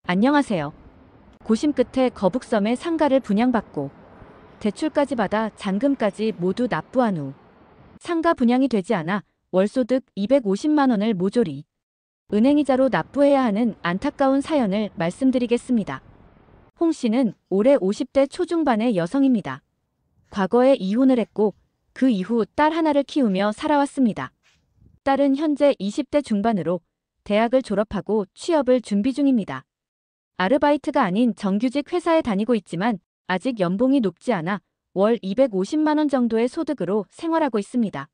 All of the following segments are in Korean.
안녕하세요. 고심 끝에 거북섬의 상가를 분양받고 대출까지 받아 잔금까지 모두 납부한 후 상가 분양이 되지 않아 월소득 250만 원을 모조리 은행이자로 납부해야 하는 안타까운 사연을 말씀드리겠습니다. 홍 씨는 올해 50대 초중반의 여성입니다. 과거에 이혼을 했고 그 이후 딸 하나를 키우며 살아왔습니다. 딸은 현재 20대 중반으로 대학을 졸업하고 취업을 준비 중입니다. 아르바이트가 아닌 정규직 회사에 다니고 있지만 아직 연봉이 높지 않아 월 250만 원 정도의 소득으로 생활하고 있습니다.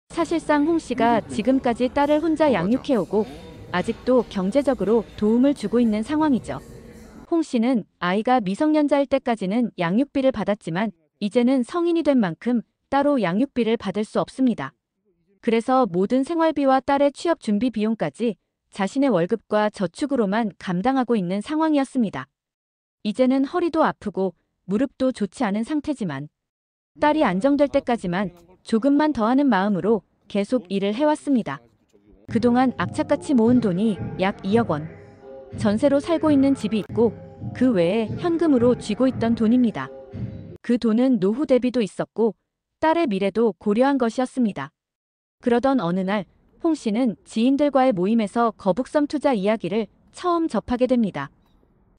사실상 홍 씨가 지금까지 딸을 혼자 양육해오고 아직도 경제적으로 도움을 주고 있는 상황이죠. 홍 씨는 아이가 미성년자일 때까지는 양육비를 받았지만 이제는 성인이 된 만큼 따로 양육비를 받을 수 없습니다. 그래서 모든 생활비와 딸의 취업 준비 비용까지 자신의 월급과 저축으로만 감당하고 있는 상황이었습니다. 이제는 허리도 아프고 무릎도 좋지 않은 상태지만 딸이 안정될 때까지만 조금만 더 하는 마음으로 계속 일을 해왔습니다. 그동안 악착같이 모은 돈이 약 2억 원. 전세로 살고 있는 집이 있고 그 외에 현금으로 쥐고 있던 돈입니다. 그 돈은 노후 대비도 있었고 딸의 미래도 고려한 것이었습니다. 그러던 어느 날 홍 씨는 지인들과의 모임에서 거북섬 투자 이야기를 처음 접하게 됩니다.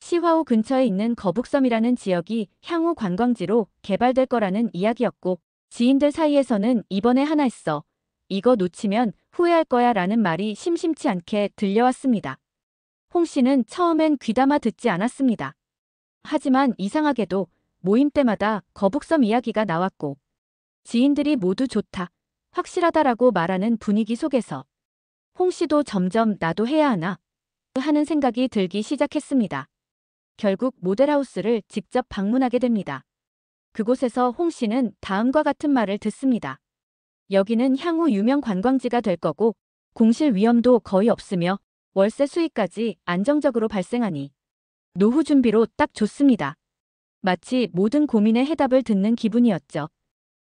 시화호 근처에 있는 거북섬이라는 지역이 향후 관광지로 개발될 거라는 이야기였고 지인들 사이에서는 이번에 하나 있어. 이거 놓치면 후회할 거야 라는 말이 심심치 않게 들려왔습니다. 홍 씨는 처음엔 귀담아 듣지 않았습니다. 하지만 이상하게도 모임 때마다 거북섬 이야기가 나왔고 지인들이 모두 좋다, 확실하다라고 말하는 분위기 속에서 홍 씨도 점점 나도 해야 하나 하는 생각이 들기 시작했습니다. 결국 모델하우스를 직접 방문하게 됩니다. 그곳에서 홍 씨는 다음과 같은 말을 듣습니다. 여기는 향후 유명 관광지가 될 거고 공실 위험도 거의 없으며 월세 수익까지 안정적으로 발생하니 노후 준비로 딱 좋습니다. 마치 모든 고민의 해답을 듣는 기분이었죠.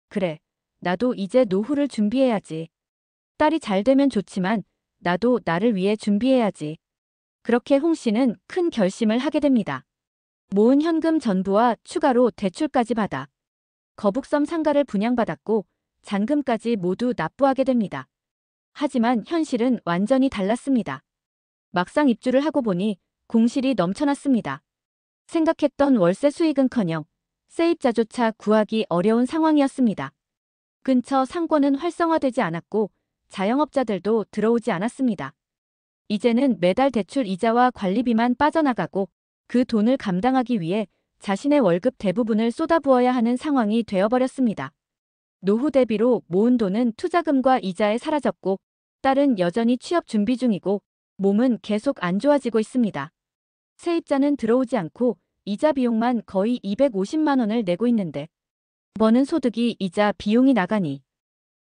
그래, 나도 이제 노후를 준비해야지. 딸이 잘 되면 좋지만 나도 나를 위해 준비해야지. 그렇게 홍 씨는 큰 결심을 하게 됩니다. 모은 현금 전부와 추가로 대출까지 받아 거북섬 상가를 분양받았고 잔금까지 모두 납부하게 됩니다. 하지만 현실은 완전히 달랐습니다. 막상 입주를 하고 보니 공실이 넘쳐났습니다. 생각했던 월세 수익은커녕 세입자조차 구하기 어려운 상황이었습니다. 근처 상권은 활성화되지 않았고 자영업자들도 들어오지 않았습니다. 이제는 매달 대출 이자와 관리비만 빠져나가고 그 돈을 감당하기 위해 자신의 월급 대부분을 쏟아부어야 하는 상황이 되어버렸습니다. 노후 대비로 모은 돈은 투자금과 이자에 사라졌고 딸은 여전히 취업 준비 중이고 몸은 계속 안 좋아지고 있습니다. 세입자는 들어오지 않고 이자 비용만 거의 250만 원을 내고 있는데 버는 소득이 이자 비용이 나가니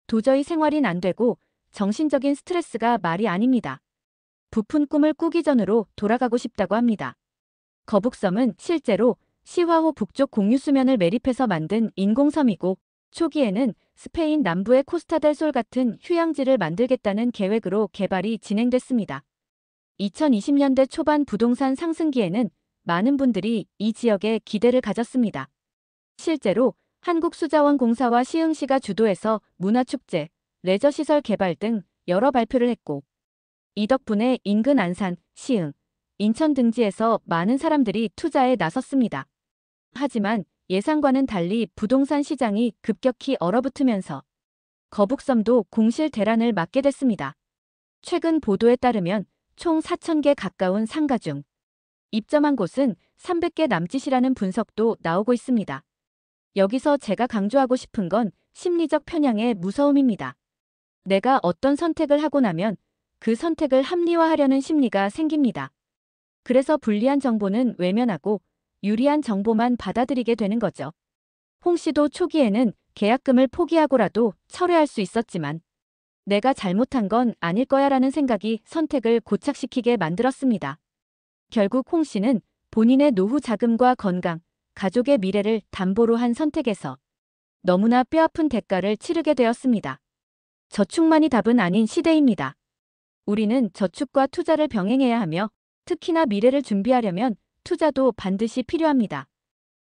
도저히 생활이 안 되고 정신적인 스트레스가 말이 아닙니다. 부푼 꿈을 꾸기 전으로 돌아가고 싶다고 합니다. 거북섬은 실제로 시화호 북쪽 공유수면을 매립해서 만든 인공섬이고 초기에는 스페인 남부의 코스타델솔 같은 휴양지를 만들겠다는 계획으로 개발이 진행됐습니다. 2020년대 초반 부동산 상승기에는 많은 분들이 이 지역에 기대를 가졌습니다. 실제로 한국수자원공사와 시흥시가 주도해서 문화축제, 레저시설 개발 등 여러 발표를 했고 이 덕분에 인근 안산, 시흥, 인천 등지에서 많은 사람들이 투자에 나섰습니다. 하지만 예상과는 달리 부동산 시장이 급격히 얼어붙으면서 거북섬도 공실 대란을 맞게 됐습니다. 최근 보도에 따르면 총 4,000개 가까운 상가 중 입점한 곳은 300개 남짓이라는 분석도 나오고 있습니다. 여기서 제가 강조하고 싶은 건 심리적 편향의 무서움입니다. 내가 어떤 선택을 하고 나면 그 선택을 합리화하려는 심리가 생깁니다. 그래서 불리한 정보는 외면하고 유리한 정보만 받아들이게 되는 거죠. 홍 씨도 초기에는 계약금을 포기하고라도 철회할 수 있었지만 내가 잘못한 건 아닐 거야라는 생각이 선택을 고착시키게 만들었습니다. 결국 홍 씨는 본인의 노후 자금과 건강, 가족의 미래를 담보로 한 선택에서 너무나 뼈아픈 대가를 치르게 되었습니다. 저축만이 답은 아닌 시대입니다. 우리는 저축과 투자를 병행해야 하며 특히나 미래를 준비하려면 투자도 반드시 필요합니다.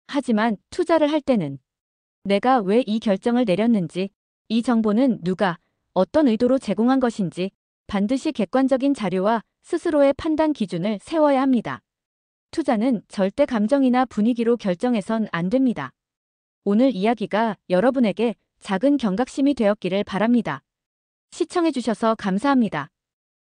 하지만 투자를 할 때는 내가 왜 이 결정을 내렸는지, 이 정보는 누가, 어떤 의도로 제공한 것인지 반드시 객관적인 자료와 스스로의 판단 기준을 세워야 합니다. 투자는 절대 감정이나 분위기로 결정해선 안 됩니다. 오늘 이야기가 여러분에게 작은 경각심이 되었기를 바랍니다. 시청해주셔서 감사합니다.